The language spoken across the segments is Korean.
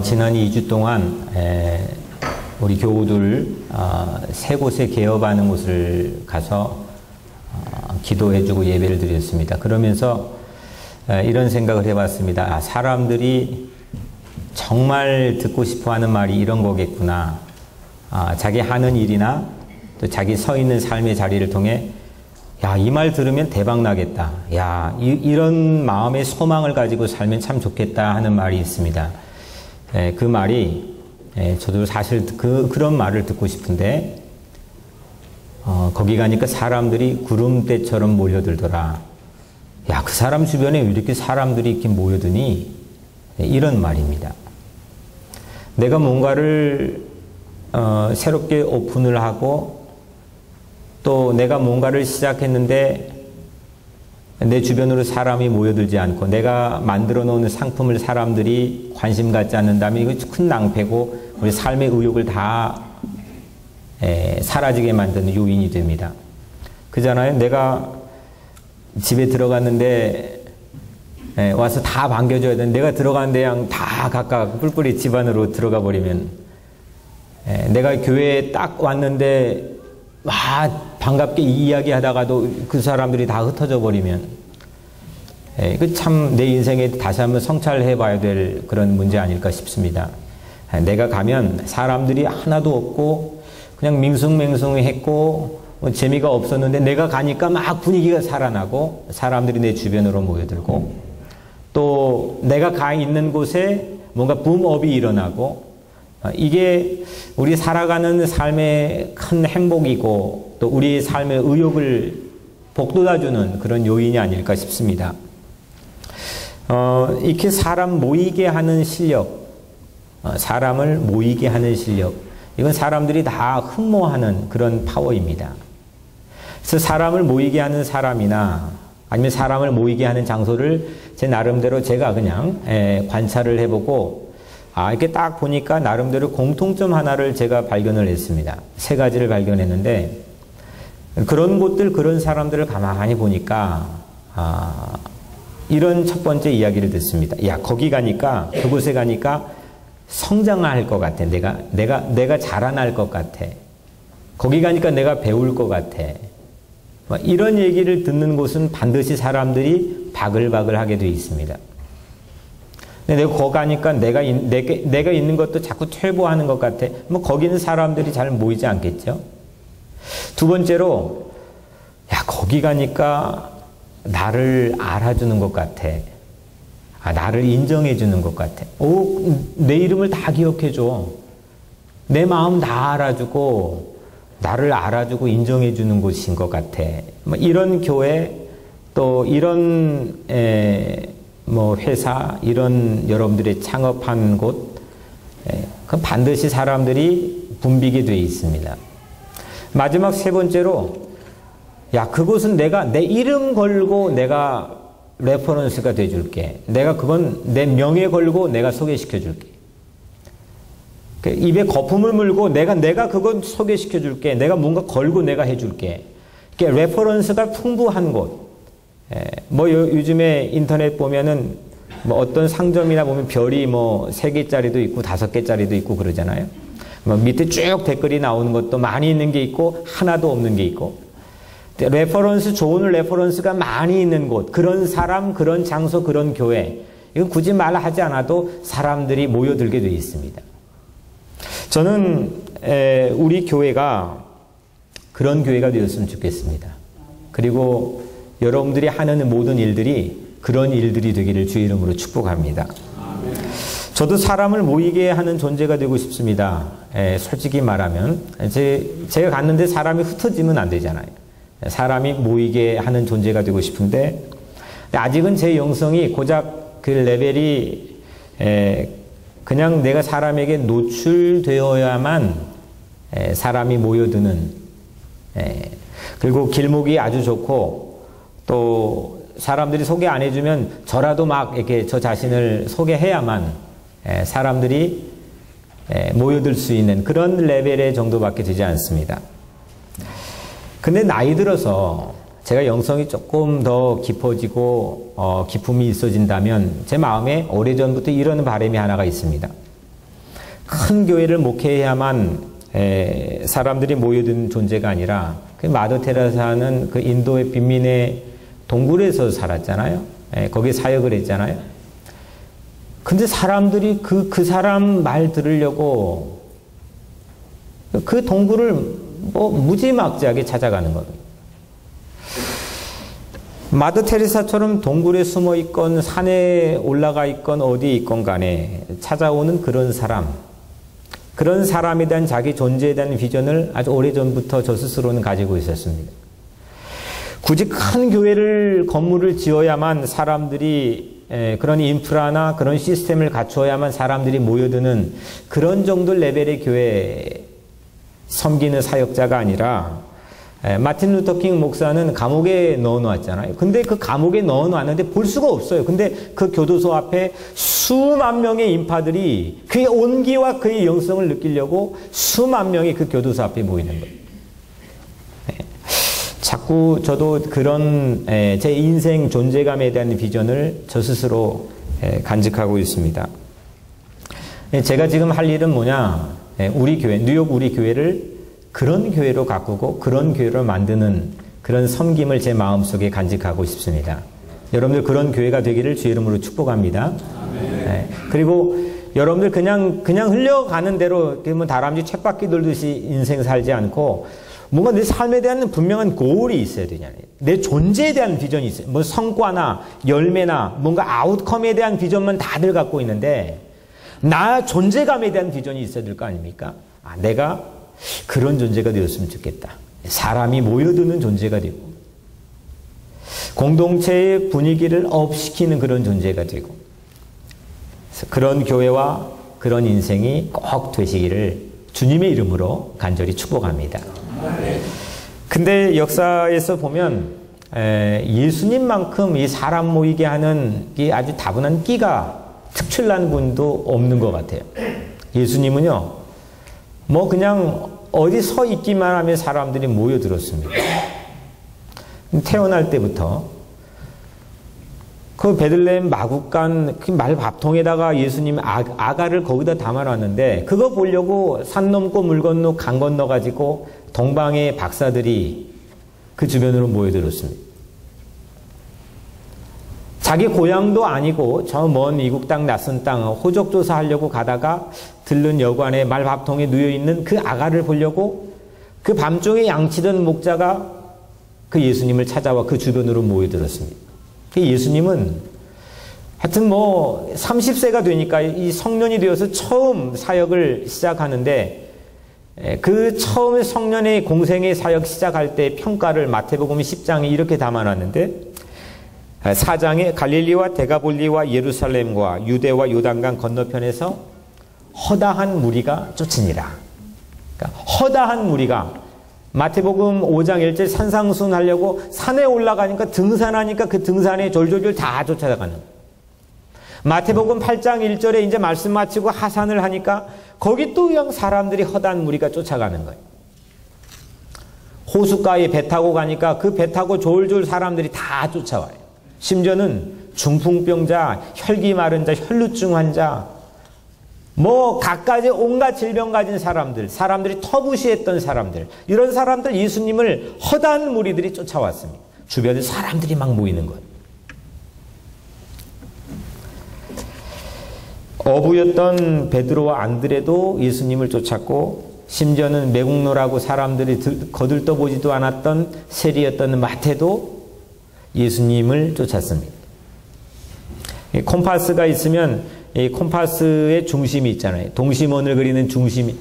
지난 2주 동안 우리 교우들 세 곳에 개업하는 곳을 가서 기도해주고 예배를 드렸습니다. 그러면서 이런 생각을 해봤습니다. 사람들이 정말 듣고 싶어하는 말이 이런 거겠구나. 자기 하는 일이나 또 자기 서 있는 삶의 자리를 통해 이 말 들으면 대박 나겠다. 이런 마음의 소망을 가지고 살면 참 좋겠다 하는 말이 있습니다. 그 말이 저도 사실 그런 말을 듣고 싶은데 거기 가니까 사람들이 구름대처럼 모여들더라. 그 사람 주변에 왜 이렇게 사람들이 이렇게 모여드니? 이런 말입니다. 내가 뭔가를 새롭게 오픈을 하고 또 내가 뭔가를 시작했는데 내 주변으로 사람이 모여들지 않고 내가 만들어 놓은 상품을 사람들이 관심 갖지 않는다면 이거 큰 낭패고 우리 삶의 의욕을 다 사라지게 만드는 요인이 됩니다. 그잖아요. 내가 집에 들어갔는데 와서 다 반겨줘야 되는데 내가 들어가는데 그냥 다 각각 뿔뿔이 집 안으로 들어가 버리면 내가 교회에 딱 왔는데 반갑게 이야기하다가도 그 사람들이 다 흩어져 버리면 그 참 내 인생에 다시 한번 성찰해 봐야 될 그런 문제 아닐까 싶습니다. 내가 가면 사람들이 하나도 없고 그냥 밍숭맹숭했고 재미가 없었는데 내가 가니까 막 분위기가 살아나고 사람들이 내 주변으로 모여들고 또 내가 가 있는 곳에 뭔가 붐업이 일어나고 이게 우리 살아가는 삶의 큰 행복이고 또 우리 삶의 의욕을 복돋아주는 그런 요인이 아닐까 싶습니다. 이렇게 사람 모이게 하는 실력, 사람을 모이게 하는 실력, 이건 사람들이 다 흠모하는 그런 파워입니다. 그래서 사람을 모이게 하는 사람이나 아니면 사람을 모이게 하는 장소를 제 나름대로 제가 그냥 관찰을 해보고 이렇게 딱 보니까 나름대로 공통점 하나를 제가 발견을 했습니다. 세 가지를 발견했는데 그런 곳들, 그런 사람들을 가만히 보니까 이런 첫 번째 이야기를 듣습니다. 거기 가니까, 그곳에 가니까 성장할 것 같아. 내가 자라날 것 같아. 거기 가니까 내가 배울 것 같아. 이런 얘기를 듣는 곳은 반드시 사람들이 바글바글 하게 되어 있습니다. 근데 내가 거기 가니까 내가 있는 것도 자꾸 퇴보하는 것 같아. 거기는 사람들이 잘 모이지 않겠죠. 두 번째로, 거기 가니까 나를 알아주는 것 같아. 나를 인정해 주는 것 같아. 내 이름을 다 기억해 줘. 내 마음 다 알아주고 나를 알아주고 인정해 주는 곳인 것 같아. 이런 교회, 또 이런 회사, 이런 여러분들이 창업한 곳, 그 반드시 사람들이 붐비게 되어 있습니다. 마지막 세 번째로, 그곳은 내가 내 이름 걸고 내가 레퍼런스가 돼 줄게. 그건 내 명예 걸고 내가 소개시켜 줄게. 입에 거품을 물고 내가 그건 소개시켜 줄게. 내가 뭔가 걸고 내가 해 줄게. 레퍼런스가 풍부한 곳. 요즘에 인터넷 보면은 어떤 상점이나 보면 별이 3개짜리도 있고 5개짜리도 있고 그러잖아요. 밑에 쭉 댓글이 나오는 것도 많이 있는 게 있고 하나도 없는 게 있고. 좋은 레퍼런스가 많이 있는 곳, 그런 사람, 그런 장소, 그런 교회, 이건 굳이 말하지 않아도 사람들이 모여들게 되어 있습니다. 저는 우리 교회가 그런 교회가 되었으면 좋겠습니다. 그리고 여러분들이 하는 모든 일들이 그런 일들이 되기를 주의 이름으로 축복합니다. 저도 사람을 모이게 하는 존재가 되고 싶습니다. 솔직히 말하면 제가 갔는데 사람이 흩어지면 안 되잖아요. 사람이 모이게 하는 존재가 되고 싶은데 아직은 제 영성이 고작 그 레벨이 그냥 내가 사람에게 노출되어야만 사람이 모여드는, 그리고 길목이 아주 좋고 또 사람들이 소개 안 해주면 저라도 막 이렇게 저 자신을 소개해야만 사람들이 모여들 수 있는 그런 레벨의 정도밖에 되지 않습니다. 근데 나이 들어서 제가 영성이 조금 더 깊어지고 기품이 있어진다면 제 마음에 오래전부터 이런 바람이 하나가 있습니다. 큰 교회를 목회해야만 사람들이 모여든 존재가 아니라 그 마더 테레사는 그 인도의 빈민의 동굴에서 살았잖아요. 거기에 사역을 했잖아요. 근데 사람들이 그 사람 말 들으려고 그 동굴을 뭐 무지막지하게 찾아가는 겁니다. 마더 테레사처럼 동굴에 숨어 있건 산에 올라가 있건 어디에 있건 간에 찾아오는 그런 사람에 대한 자기 존재에 대한 비전을 아주 오래전부터 저 스스로는 가지고 있었습니다. 굳이 큰 건물을 지어야만 사람들이 그런 인프라나 그런 시스템을 갖춰야만 사람들이 모여드는 그런 정도 레벨의 교회 섬기는 사역자가 아니라 마틴 루터 킹 목사는 감옥에 넣어놓았잖아요. 근데 그 감옥에 넣어놨는데 볼 수가 없어요. 근데 그 교도소 앞에 수만 명의 인파들이 그의 온기와 그의 영성을 느끼려고 수만 명이 그 교도소 앞에 모이는 거예요. 자꾸 저도 그런 제 인생 존재감에 대한 비전을 저 스스로 간직하고 있습니다. 제가 지금 할 일은 뭐냐? 우리 교회, 뉴욕 우리 교회를 그런 교회로 가꾸고 그런 교회로 만드는 그런 섬김을 제 마음속에 간직하고 싶습니다. 여러분들 그런 교회가 되기를 주의 이름으로 축복합니다. 그리고 여러분들 그냥 흘려가는 대로 다람쥐 쳇바퀴 돌듯이 인생 살지 않고 뭔가 내 삶에 대한 분명한 고울이 있어야 되잖아요. 내 존재에 대한 비전이 있어요. 뭐 성과나 열매나 뭔가 아웃컴에 대한 비전만 다들 갖고 있는데 나 존재감에 대한 비전이 있어야 될 거 아닙니까? 내가 그런 존재가 되었으면 좋겠다. 사람이 모여드는 존재가 되고 공동체의 분위기를 업시키는 그런 존재가 되고 그런 교회와 그런 인생이 꼭 되시기를 주님의 이름으로 간절히 축복합니다. 근데 역사에서 보면 예수님만큼 이 사람 모이게 하는 이 아주 다분한 끼가 특출난 분도 없는 것 같아요. 예수님은요, 뭐 그냥 어디 서 있기만 하면 사람들이 모여들었습니다. 태어날 때부터 그 베들레헴 마구간 그 말밥통에다가 예수님 아가를 거기다 담아놨는데 그거 보려고 산 넘고 물 건너 강 건너 가지고 동방의 박사들이 그 주변으로 모여들었습니다. 자기 고향도 아니고 저 먼 이국 땅 낯선 땅 호적 조사하려고 가다가 들른 여관에 말밥통에 누워있는 그 아가를 보려고 그 밤중에 양치던 목자가 그 예수님을 찾아와 그 주변으로 모여들었습니다. 예수님은 하여튼 뭐 30세가 되니까 이 성년이 되어서 처음 사역을 시작하는데 그 처음 성년의 공생의 사역 시작할 때 평가를 마태복음 10장에 이렇게 담아놨는데 4장에 갈릴리와 데가볼리와 예루살렘과 유대와 요단강 건너편에서 허다한 무리가 쫓으니라. 그러니까 허다한 무리가 마태복음 5장 1절 산상순 하려고 산에 올라가니까 등산하니까 그 등산에 졸졸졸 다 쫓아가는. 마태복음 8장 1절에 이제 말씀 마치고 하산을 하니까 거기 또 그냥 사람들이 허다한 무리가 쫓아가는 거예요. 호숫가에 배 타고 가니까 그 배 타고 졸졸 사람들이 다 쫓아와요. 심지어는 중풍병자, 혈기 마른 자, 혈루증 환자, 뭐 갖가지 온갖 질병 가진 사람들이 터부시했던 사람들, 이런 사람들 예수님을 허다한 무리들이 쫓아왔습니다. 주변에 사람들이 막 모이는 거예요. 어부였던 베드로와 안드레도 예수님을 쫓았고 심지어는 매국노라고 사람들이 거들떠보지도 않았던 세리였던 마태도 예수님을 쫓았습니다. 콤파스가 있으면 이 콤파스의 중심이 있잖아요. 동심원을 그리는 중심이.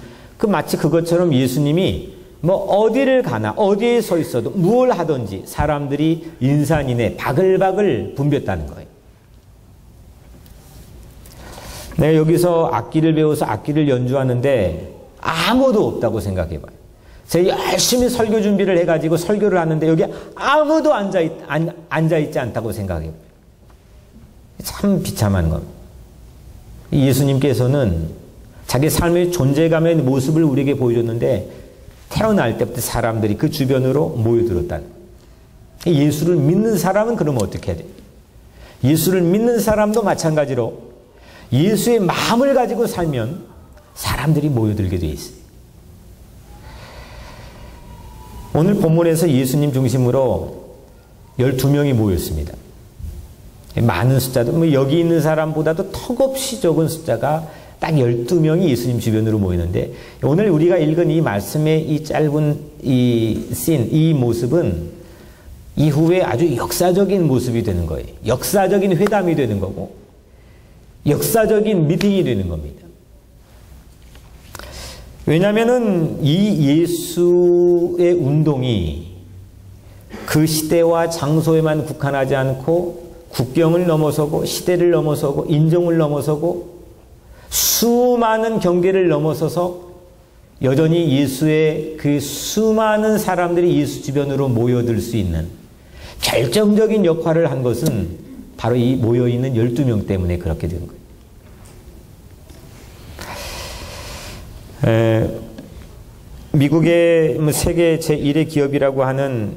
마치 그것처럼 예수님이 뭐 어디를 가나 어디에 서 있어도 무엇을 하든지 사람들이 인산인해 바글바글 붐볐다는 거예요. 내가 여기서 악기를 배워서 악기를 연주하는데 아무도 없다고 생각해봐요. 제가 열심히 설교 준비를 해가지고 설교를 하는데 여기 아무도 앉아있지 않다고 생각해봐요. 참 비참한 겁니다. 예수님께서는 자기 삶의 존재감의 모습을 우리에게 보여줬는데 태어날 때부터 사람들이 그 주변으로 모여들었다는 거예요. 예수를 믿는 사람은 그러면 어떻게 해야 돼요? 예수를 믿는 사람도 마찬가지로 예수의 마음을 가지고 살면 사람 사람들이 모여들게 돼 있어요. 오늘 본문에서 예수님 중심으로 12명이 모였습니다. 많은 숫자도 뭐 여기 있는 사람보다도 턱없이 적은 숫자가 딱 12명이 예수님 주변으로 모이는데, 오늘 우리가 읽은 이 말씀의 이 짧은 이 모습은 이후에 아주 역사적인 모습이 되는 거예요. 역사적인 회담이 되는 거고 역사적인 미팅이 되는 겁니다. 왜냐하면은 이 예수의 운동이 그 시대와 장소에만 국한하지 않고 국경을 넘어서고 시대를 넘어서고 인종을 넘어서고 수많은 경계를 넘어서서 여전히 예수의 그 수많은 사람들이 예수 주변으로 모여들 수 있는 결정적인 역할을 한 것은 바로 이 모여있는 12명 때문에 그렇게 된 거예요. 미국의 세계 제1의 기업이라고 하는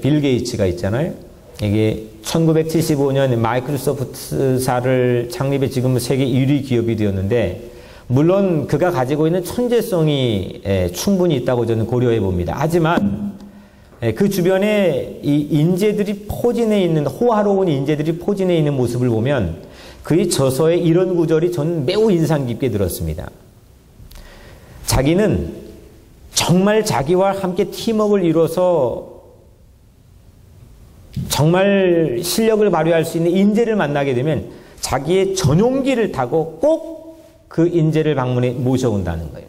빌 게이츠가 있잖아요. 이게 1975년 마이크로소프트사를 창립해 지금 세계 1위 기업이 되었는데, 물론 그가 가지고 있는 천재성이 충분히 있다고 저는 고려해 봅니다. 하지만 그 주변에 이 인재들이 포진해 있는, 호화로운 인재들이 포진해 있는 모습을 보면 그의 저서의 이런 구절이 저는 매우 인상 깊게 들었습니다. 자기는 정말 자기와 함께 팀워크를 이뤄서 정말 실력을 발휘할 수 있는 인재를 만나게 되면 자기의 전용기를 타고 꼭 그 인재를 방문해 모셔온다는 거예요.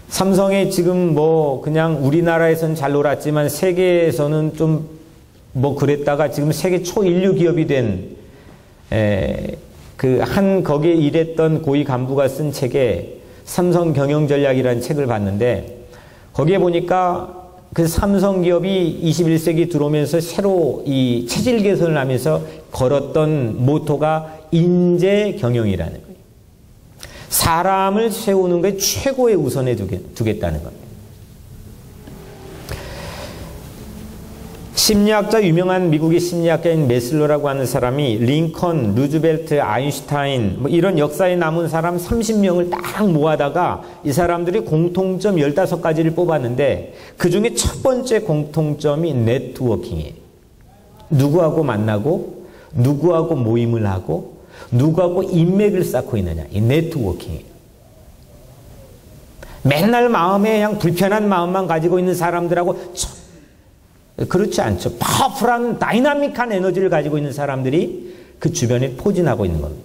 삼성에 지금 뭐 그냥 우리나라에서는 잘 놀았지만 세계에서는 좀 뭐 그랬다가 지금 세계 초인류 기업이 된 거기에 일했던 고위 간부가 쓴 책에 삼성 경영 전략이라는 책을 봤는데, 거기에 보니까 그 삼성 기업이 21세기 들어오면서 새로 이 체질 개선을 하면서 걸었던 모토가 인재 경영이라는 거예요. 사람을 세우는 게 최고의 우선에 두겠다는 겁니다. 심리학자, 유명한 미국의 심리학자인 메슬로라고 하는 사람이 링컨, 루즈벨트, 아인슈타인 뭐 이런 역사에 남은 사람 30명을 딱 모아다가 이 사람들이 공통점 15가지를 뽑았는데, 그 중에 첫 번째 공통점이 네트워킹이에요. 누구하고 만나고 누구하고 모임을 하고 누구하고 인맥을 쌓고 있느냐, 이 네트워킹이에요. 맨날 마음에 그냥 불편한 마음만 가지고 있는 사람들하고 그렇지 않죠. 파워풀한 다이나믹한 에너지를 가지고 있는 사람들이 그 주변에 포진하고 있는 겁니다.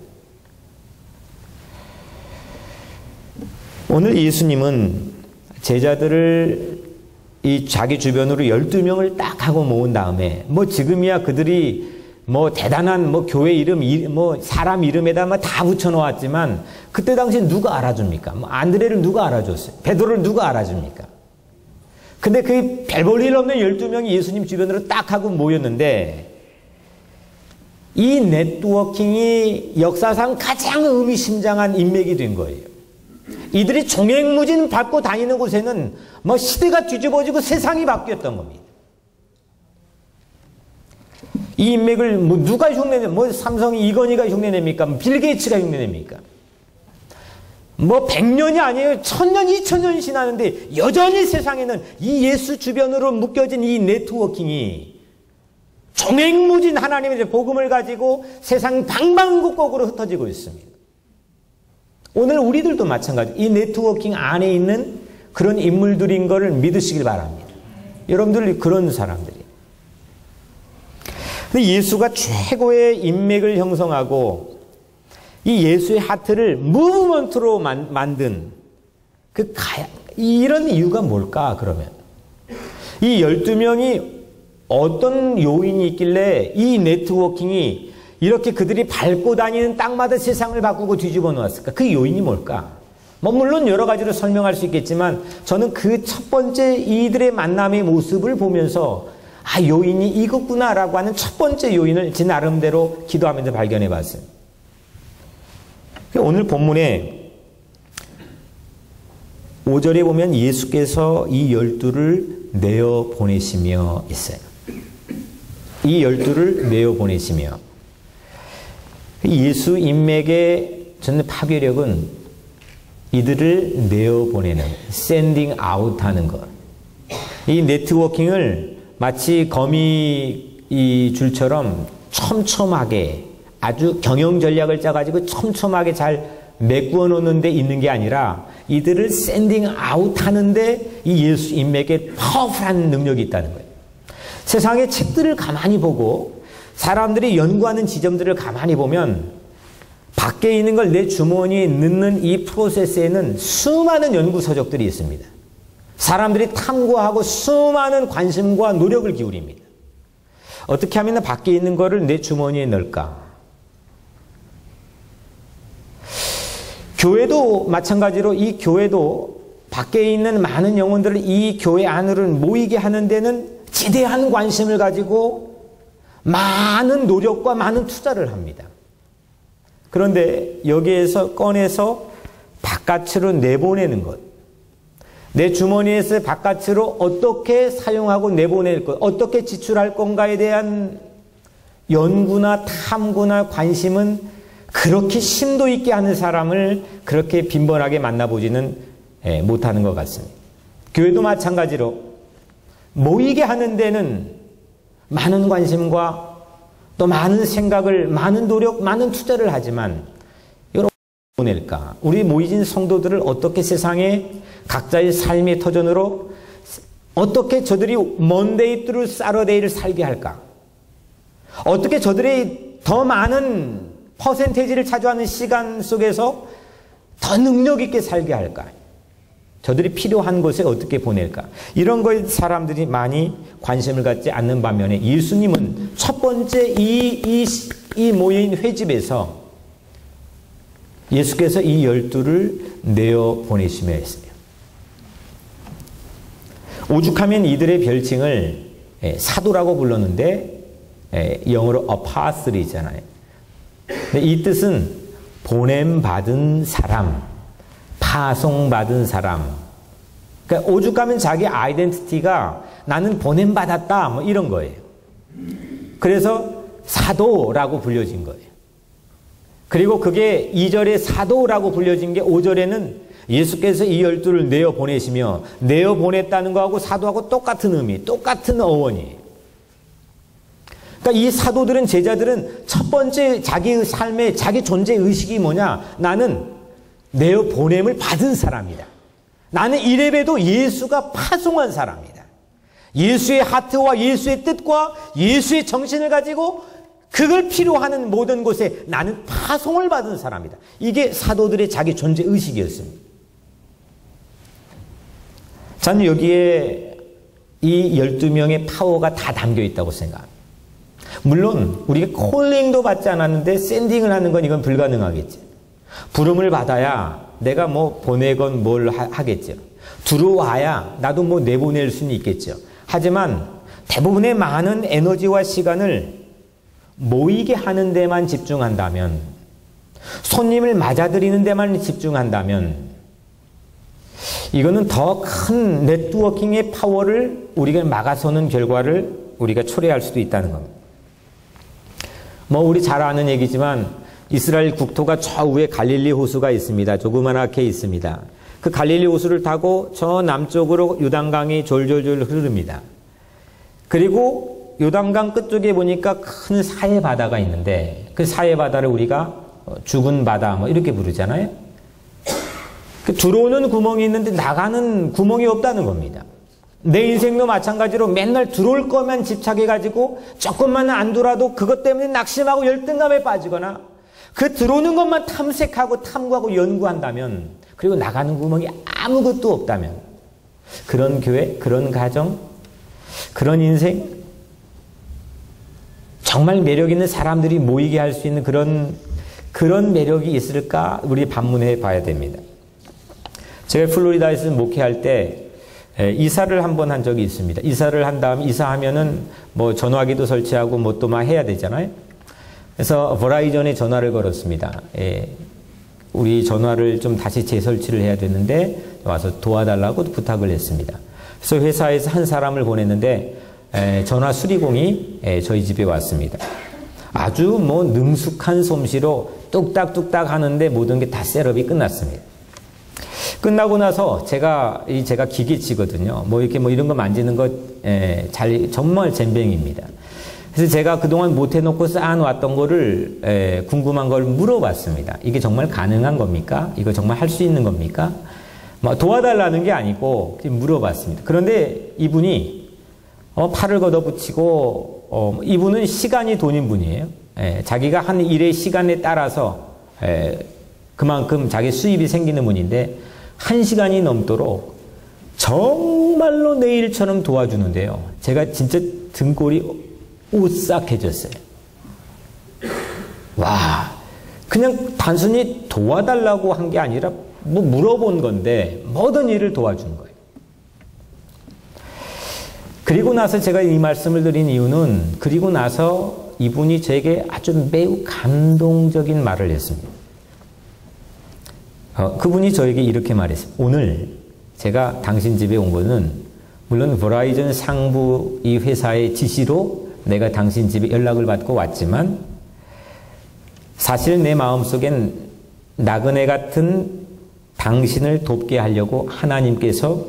오늘 예수님은 제자들을 이 자기 주변으로 12명을 딱 하고 모은 다음에, 뭐 지금이야 그들이 뭐 대단한 뭐 교회 이름, 뭐 사람 이름에다 뭐 다 붙여놓았지만, 그때 당시에 누가 알아줍니까? 뭐 안드레를 누가 알아줬어요? 베드로를 누가 알아줍니까? 근데 그 별 볼 일 없는 12명이 예수님 주변으로 딱 하고 모였는데, 이 네트워킹이 역사상 가장 의미심장한 인맥이 된 거예요. 이들이 종횡무진 밟고 다니는 곳에는 뭐 시대가 뒤집어지고 세상이 바뀌었던 겁니다. 이 인맥을 뭐 누가 흉내내? 뭐 삼성이 이건희가 흉내냅니까? 빌 게이츠가 흉내냅니까? 뭐 100년이 아니에요. 1000년, 2000년이 지나는데 여전히 세상에는 이 예수 주변으로 묶여진 이 네트워킹이 종횡무진 하나님의 복음을 가지고 세상 방방곡곡으로 흩어지고 있습니다. 오늘 우리들도 마찬가지. 이 네트워킹 안에 있는 그런 인물들인 것을 믿으시길 바랍니다. 여러분들이 그런 사람들이. 근데 예수가 최고의 인맥을 형성하고 이 예수의 하트를 무브먼트로 만든 이런 이유가 뭘까, 그러면? 이 12명이 어떤 요인이 있길래 이 네트워킹이 이렇게 그들이 밟고 다니는 땅마다 세상을 바꾸고 뒤집어 놓았을까? 그 요인이 뭘까? 뭐 물론 여러 가지로 설명할 수 있겠지만, 저는 그 첫 번째 이들의 만남의 모습을 보면서 요인이 이것구나라고 하는 첫 번째 요인을 제 나름대로 기도하면서 발견해 봤어요. 오늘 본문에 5절에 보면 예수께서 이 12를 내어 보내시며 있어요. 이 12를 내어 보내시며. 예수 인맥의 저는 파괴력은 이들을 내어보내는, sending out 하는 것. 이 네트워킹을 마치 거미 줄처럼 촘촘하게 아주 경영 전략을 짜가지고 촘촘하게 잘 메꾸어 놓는 데 있는 게 아니라 이들을 sending out 하는데 이 예수 인맥에 파워풀한 능력이 있다는 거예요. 세상의 책들을 가만히 보고 사람들이 연구하는 지점들을 가만히 보면 밖에 있는 걸 내 주머니에 넣는 이 프로세스에는 수많은 연구 서적들이 있습니다. 사람들이 탐구하고 수많은 관심과 노력을 기울입니다. 어떻게 하면 밖에 있는 거를 내 주머니에 넣을까? 교회도 마찬가지로 이 교회도 밖에 있는 많은 영혼들을 이 교회 안으로 모이게 하는 데는 지대한 관심을 가지고 많은 노력과 많은 투자를 합니다. 그런데 여기에서 꺼내서 바깥으로 내보내는 것, 내 주머니에서 바깥으로 어떻게 사용하고 내보낼 것, 어떻게 지출할 건가에 대한 연구나 탐구나 관심은 그렇게 심도 있게 하는 사람을 그렇게 빈번하게 만나보지는 못하는 것 같습니다. 교회도 마찬가지로 모이게 하는 데는 많은 관심과 또 많은 생각을, 많은 노력, 많은 투자를 하지만 이걸 어떻게 보낼까? 우리 모이진 성도들을 어떻게 세상에 각자의 삶의 터전으로 어떻게 저들이 먼데이 through Saturday를 살게 할까? 어떻게 저들이 더 많은 퍼센테이지를 차지하는 시간 속에서 더 능력 있게 살게 할까? 저들이 필요한 곳에 어떻게 보낼까? 이런 거에 사람들이 많이 관심을 갖지 않는 반면에 예수님은 첫 번째 이 모인 회집에서 예수께서 이 12를 내어 보내시며 했어요. 오죽하면 이들의 별칭을 사도라고 불렀는데 영어로 apostle이잖아요. 근데 이 뜻은 보냄받은 사람, 파송받은 사람. 그러니까 오죽하면 자기 아이덴티티가 나는 보냄받았다 뭐 이런 거예요. 그래서 사도라고 불려진 거예요. 그리고 그게 2절에 사도라고 불려진 게 5절에는 예수께서 이 12를 내어보내시며 내어보냈다는 거하고 사도하고 똑같은 의미, 똑같은 어원이에요. 그러니까 이 사도들은, 제자들은 첫 번째 자기 삶의 자기 존재 의식이 뭐냐? 나는 내어 보냄을 받은 사람이다. 나는 이래봬도 예수가 파송한 사람이다. 예수의 하트와 예수의 뜻과 예수의 정신을 가지고 그걸 필요하는 모든 곳에 나는 파송을 받은 사람이다. 이게 사도들의 자기 존재 의식이었습니다. 저는 여기에 이 12명의 파워가 다 담겨 있다고 생각합니다. 물론 우리가 콜링도 받지 않았는데 샌딩을 하는 건 이건 불가능하겠지. 부름을 받아야 내가 뭐 보내건 뭘 하겠죠. 들어와야 나도 뭐 내보낼 수는 있겠죠. 하지만 대부분의 많은 에너지와 시간을 모이게 하는 데만 집중한다면, 손님을 맞아들이는 데만 집중한다면 이거는 더 큰 네트워킹의 파워를 우리가 막아서는 결과를 우리가 초래할 수도 있다는 겁니다. 뭐 우리 잘 아는 얘기지만 이스라엘 국토가 저 위에 갈릴리 호수가 있습니다. 조그만하게 있습니다. 그 갈릴리 호수를 타고 저 남쪽으로 요단강이 졸졸졸 흐릅니다. 그리고 요단강 끝쪽에 보니까 큰 사해 바다가 있는데 그 사해 바다를 우리가 죽은 바다 뭐 이렇게 부르잖아요. 그 들어오는 구멍이 있는데 나가는 구멍이 없다는 겁니다. 내 인생도 마찬가지로 맨날 들어올 것만 집착해가지고 조금만 안 돌아도 그것 때문에 낙심하고 열등감에 빠지거나 그 들어오는 것만 탐색하고 탐구하고 연구한다면, 그리고 나가는 구멍이 아무것도 없다면, 그런 교회, 그런 가정, 그런 인생, 정말 매력 있는 사람들이 모이게 할 수 있는 그런 매력이 있을까 우리 반문해 봐야 됩니다. 제가 플로리다에서 목회할 때 이사를 한번 한 적이 있습니다. 이사를 한 다음 이사하면은 뭐 전화기도 설치하고 뭐 또 막 해야 되잖아요. 그래서 버라이전에 전화를 걸었습니다. 우리 전화를 좀 다시 재설치를 해야 되는데 와서 도와달라고 부탁을 했습니다. 그래서 회사에서 한 사람을 보냈는데 전화 수리공이 저희 집에 왔습니다. 아주 뭐 능숙한 솜씨로 뚝딱뚝딱 하는데 모든 게 다 셋업이 끝났습니다. 끝나고 나서 제가 기계치거든요. 뭐 이렇게 뭐 이런 거 만지는 거 정말 젬병입니다. 그래서 제가 그동안 못 해놓고 쌓아놨던 거를 궁금한 걸 물어봤습니다. 이게 정말 가능한 겁니까? 이거 정말 할 수 있는 겁니까? 뭐 도와달라는 게 아니고 물어봤습니다. 그런데 이분이 팔을 걷어붙이고 이분은 시간이 돈인 분이에요. 자기가 한 일의 시간에 따라서 그만큼 자기 수입이 생기는 분인데 1시간이 넘도록 정말로 내 일처럼 도와주는데요. 제가 진짜 등골이 오싹해졌어요. 와, 그냥 단순히 도와달라고 한 게 아니라 뭐 물어본 건데 모든 일을 도와준 거예요. 그리고 나서 제가 이 말씀을 드린 이유는 그리고 나서 이분이 저에게 아주 매우 감동적인 말을 했습니다. 그분이 저에게 이렇게 말했습니다. 오늘 제가 당신 집에 온 거는 물론 버라이즌 상부 이 회사의 지시로 내가 당신 집에 연락을 받고 왔지만 사실 내 마음속엔 나그네 같은 당신을 돕게 하려고 하나님께서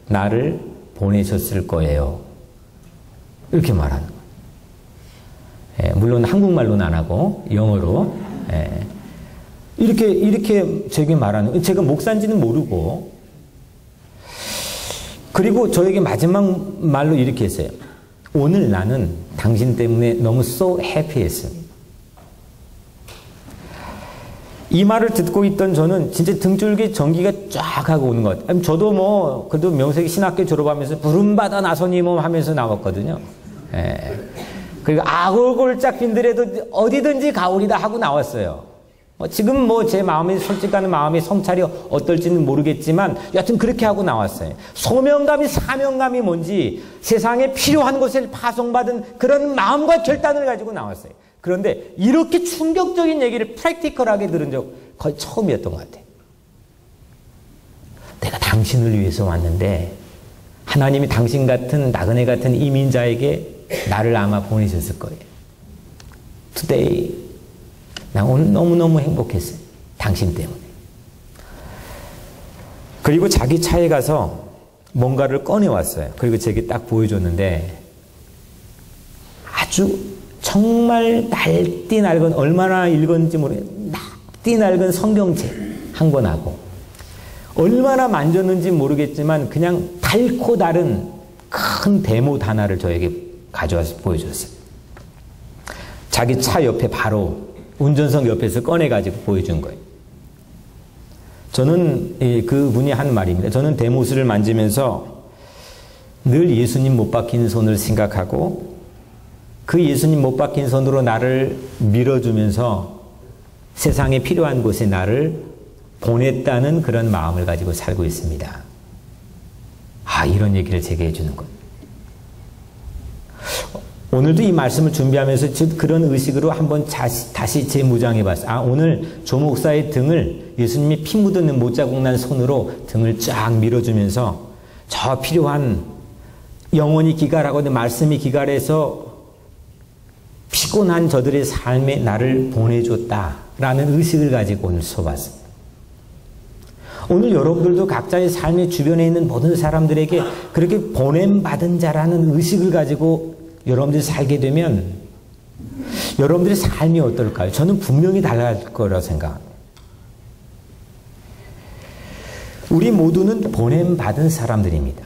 나를 보내셨을 거예요. 이렇게 말하는 거예요. 물론 한국말로는 안 하고 영어로 이렇게 저에게 말하는 거예요. 제가 목사인지는 모르고 그리고 저에게 마지막 말로 이렇게 했어요. 오늘 나는 당신 때문에 너무 so happy했습니다. 이 말을 듣고 있던 저는 진짜 등줄기 전기가 쫙 하고 오는 것 같아요. 저도 뭐 그래도 명색이 신학교 졸업하면서 부름받아 나선이 몸 하면서 나왔거든요. 그리고 아골골짝 빈들에도 어디든지 가오리다 하고 나왔어요. 지금 뭐 제 마음이 솔직한 마음이 성찰이 어떨지는 모르겠지만 여하튼 그렇게 하고 나왔어요. 소명감이 사명감이 뭔지 세상에 필요한 것을 파송받은 그런 마음과 결단을 가지고 나왔어요. 그런데 이렇게 충격적인 얘기를 프랙티컬하게 들은 적 거의 처음이었던 것 같아요. 내가 당신을 위해서 왔는데 하나님이 당신 같은 나그네 같은 이민자에게 나를 아마 보내셨을 거예요. Today 나 오늘 너무너무 행복했어요. 당신 때문에. 그리고 자기 차에 가서 뭔가를 꺼내왔어요. 그리고 제게 딱 보여줬는데 아주 정말 날띠 낡은 얼마나 읽었는지 모르겠는데 날띠 낡은 성경책 한 권하고 얼마나 만졌는지 모르겠지만 그냥 달고 다른 큰 데모 하나를 저에게 가져와서 보여줬어요. 자기 차 옆에 바로 운전석 옆에서 꺼내가지고 보여준 거예요. 저는 그분이 한 말입니다. 저는 데모스를 만지면서 늘 예수님 못 박힌 손을 생각하고 그 예수님 못 박힌 손으로 나를 밀어주면서 세상에 필요한 곳에 나를 보냈다는 그런 마음을 가지고 살고 있습니다. 아, 이런 얘기를 제게 해주는 것. 오늘도 이 말씀을 준비하면서 그런 의식으로 한번 다시 재무장해 봤어요. 아, 오늘 조 목사의 등을 예수님이 피 묻은 못자국 난 손으로 등을 쫙 밀어주면서 저 필요한 영혼이 기갈하고 말씀이 기갈해서 피곤한 저들의 삶에 나를 보내줬다라는 의식을 가지고 오늘 써봤습니다. 오늘 여러분들도 각자의 삶의 주변에 있는 모든 사람들에게 그렇게 보냄받은 자라는 의식을 가지고 여러분들이 살게 되면 여러분들의 삶이 어떨까요? 저는 분명히 달라질 거라고 생각합니다. 우리 모두는 보냄받은 사람들입니다.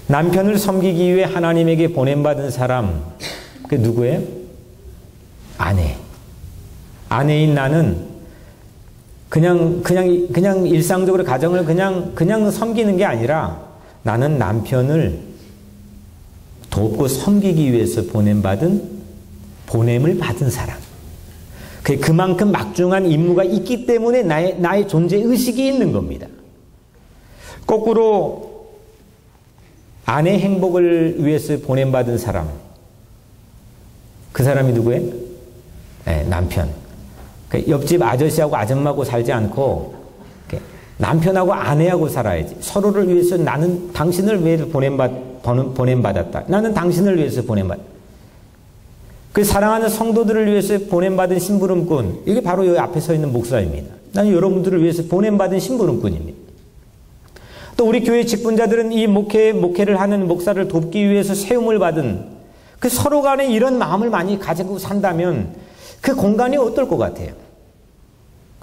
남편을 섬기기 위해 하나님에게 보냄받은 사람, 그게 누구예요? 아내. 아내인 나는 그냥 일상적으로 가정을 그냥 섬기는 게 아니라 나는 남편을 돕고 섬기기 위해서 보냄을 받은 사람. 그만큼 막중한 임무가 있기 때문에 나의 존재 의식이 있는 겁니다. 거꾸로 아내 행복을 위해서 보냄받은 사람. 그 사람이 누구예요? 네, 남편. 옆집 아저씨하고 아줌마하고 살지 않고 남편하고 아내하고 살아야지. 서로를 위해서 나는 당신을 위해서 보냄받았다. 나는 당신을 위해서 보냄받았다. 그 사랑하는 성도들을 위해서 보냄받은 심부름꾼. 이게 바로 여기 앞에 서 있는 목사입니다. 나는 여러분들을 위해서 보냄받은 신부는 뿐입니다. 또 우리 교회 직분자들은 이 목회를 하는 목사를 돕기 위해서 세움을 받은 그 서로 간에 이런 마음을 많이 가지고 산다면 그 공간이 어떨 것 같아요?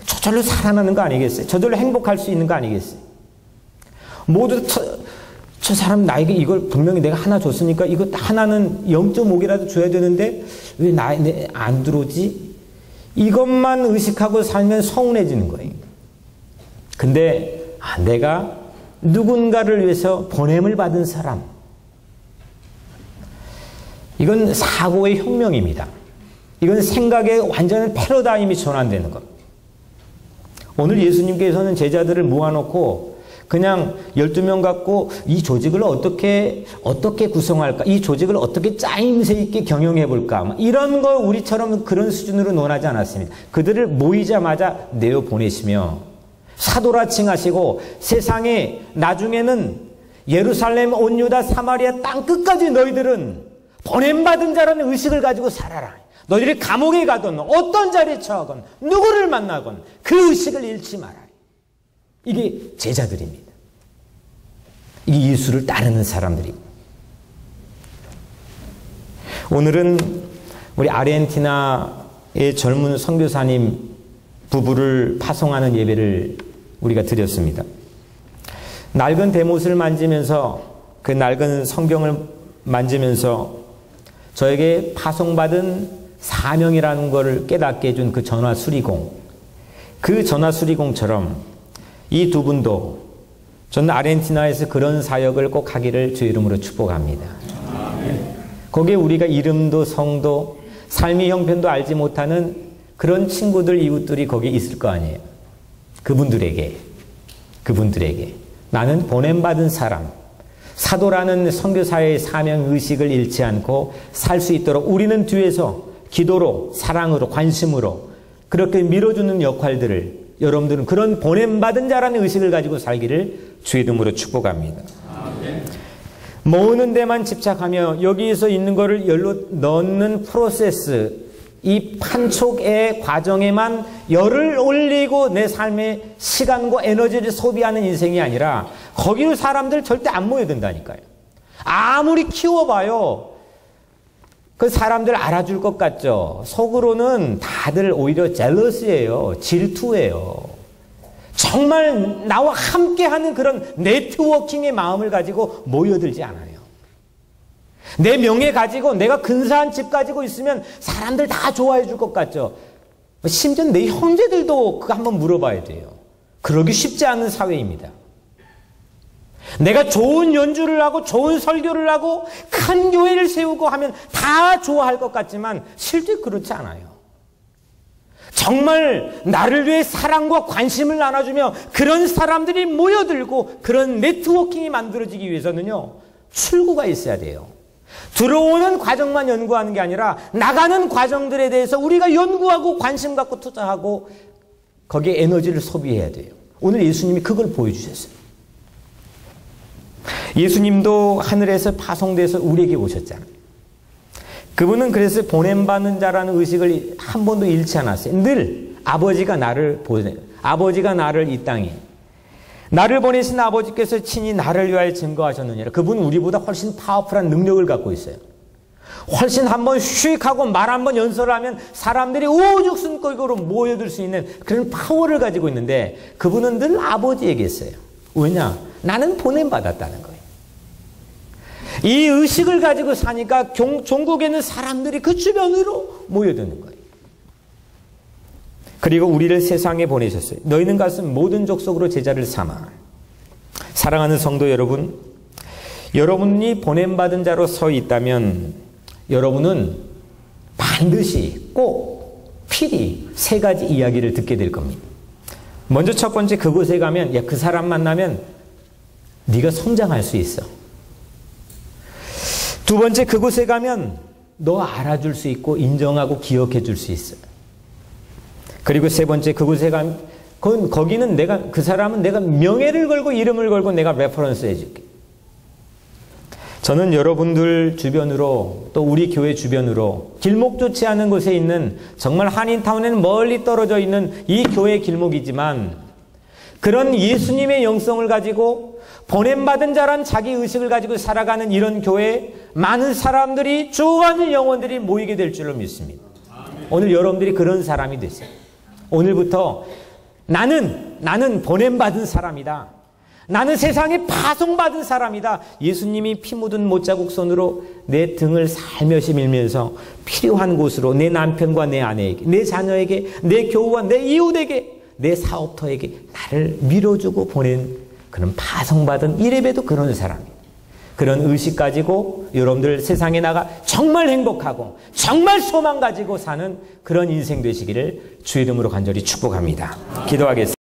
저절로 살아나는 거 아니겠어요? 저절로 행복할 수 있는 거 아니겠어요? 모두 저 사람 나에게 이걸 분명히 내가 하나 줬으니까 이거 하나는 0.5개라도 줘야 되는데 왜 나에 안 들어오지? 이것만 의식하고 살면 서운해지는 거예요. 근데 내가 누군가를 위해서 보냄을 받은 사람, 이건 사고의 혁명입니다. 이건 생각의 완전한 패러다임이 전환되는 겁니다. 오늘 예수님께서는 제자들을 모아놓고 그냥 12명 갖고 이 조직을 어떻게 구성할까? 이 조직을 어떻게 짜임새 있게 경영해 볼까? 이런 거 우리처럼 그런 수준으로 논하지 않았습니다. 그들을 모이자마자 내어 보내시며 사도라 칭하시고 세상에 나중에는 예루살렘, 온 유다, 사마리아 땅 끝까지 너희들은 보냄받은 자라는 의식을 가지고 살아라. 너희들이 감옥에 가든 어떤 자리에 처하건 누구를 만나건 그 의식을 잃지 마라. 이게 제자들입니다. 이게 예수를 따르는 사람들입니다. 오늘은 우리 아르헨티나의 젊은 선교사님 부부를 파송하는 예배를 우리가 드렸습니다. 낡은 대못을 만지면서 그 낡은 성경을 만지면서 저에게 파송받은 사명이라는 것을 깨닫게 해준 그 전화수리공, 그 전화수리공처럼 이 두 분도 저는 아르헨티나에서 그런 사역을 꼭 하기를 주의 이름으로 축복합니다. 거기에 우리가 이름도 성도 삶의 형편도 알지 못하는 그런 친구들 이웃들이 거기에 있을 거 아니에요. 그분들에게 나는 보냄받은 사람, 사도라는 선교사의 사명 의식을 잃지 않고 살 수 있도록 우리는 뒤에서 기도로, 사랑으로, 관심으로 그렇게 밀어주는 역할들을 여러분들은 그런 보냄받은 자라는 의식을 가지고 살기를 주의 이름으로 축복합니다. 모으는 데만 집착하며 여기에서 있는 거를 열로 넣는 프로세스, 이 판촉의 과정에만 열을 올리고 내 삶의 시간과 에너지를 소비하는 인생이 아니라 거기로 사람들 절대 안 모여든다니까요. 아무리 키워봐요. 그 사람들 알아줄 것 같죠. 속으로는 다들 오히려 젤러스예요. 질투예요. 정말 나와 함께하는 그런 네트워킹의 마음을 가지고 모여들지 않아요. 내 명예 가지고 내가 근사한 집 가지고 있으면 사람들 다 좋아해 줄 것 같죠. 심지어 내 형제들도 그거 한번 물어봐야 돼요. 그러기 쉽지 않은 사회입니다. 내가 좋은 연주를 하고 좋은 설교를 하고 큰 교회를 세우고 하면 다 좋아할 것 같지만 실제 그렇지 않아요. 정말 나를 위해 사랑과 관심을 나눠주며 그런 사람들이 모여들고 그런 네트워킹이 만들어지기 위해서는요, 출구가 있어야 돼요. 들어오는 과정만 연구하는 게 아니라 나가는 과정들에 대해서 우리가 연구하고 관심 갖고 투자하고 거기에 에너지를 소비해야 돼요. 오늘 예수님이 그걸 보여주셨어요. 예수님도 하늘에서 파송돼서 우리에게 오셨잖아요. 그분은 그래서 보냄받는 자라는 의식을 한 번도 잃지 않았어요. 늘 아버지가 나를 이 땅에 나를 보내신 아버지께서 친히 나를 위하여 증거하셨느니라. 그분은 우리보다 훨씬 파워풀한 능력을 갖고 있어요. 훨씬 한번 휙하고 말 한번 연설하면 사람들이 오죽순거리로 모여들 수 있는 그런 파워를 가지고 있는데 그분은 늘 아버지에게 있어요. 왜냐? 나는 보냄받았다는 거예요. 이 의식을 가지고 사니까 종국에는 사람들이 그 주변으로 모여드는 거예요. 그리고 우리를 세상에 보내셨어요. 너희는 가서 모든 족속으로 제자를 삼아. 사랑하는 성도 여러분, 여러분이 보냄받은 자로 서 있다면 여러분은 반드시 꼭 필히 세 가지 이야기를 듣게 될 겁니다. 먼저 첫 번째, 그곳에 가면 그 사람 만나면 네가 성장할 수 있어. 두 번째, 그곳에 가면 너 알아줄 수 있고 인정하고 기억해 줄 수 있어. 그리고 세 번째, 그곳에 가면 거기는 그 사람은 내가 명예를 걸고 이름을 걸고 내가 레퍼런스 해줄게. 저는 여러분들 주변으로 또 우리 교회 주변으로 길목 좋지 않은 곳에 있는 정말 한인타운에는 멀리 떨어져 있는 이 교회 길목이지만 그런 예수님의 영성을 가지고 보냄받은 자란 자기 의식을 가지고 살아가는 이런 교회에 많은 사람들이 주관의 영혼들이 모이게 될 줄로 믿습니다. 오늘 여러분들이 그런 사람이 되세요. 오늘부터 나는 보냄받은 사람이다. 나는 세상에 파송받은 사람이다. 예수님이 피 묻은 못자국 손으로 내 등을 살며시 밀면서 필요한 곳으로 내 남편과 내 아내에게, 내 자녀에게, 내 교우와 내 이웃에게, 내 사업터에게 나를 밀어주고 보낸 그런 파송받은 이래봬도 그런 사람이에요. 그런 의식 가지고 여러분들 세상에 나가 정말 행복하고 정말 소망 가지고 사는 그런 인생 되시기를 주의 이름으로 간절히 축복합니다. 기도하겠습니다.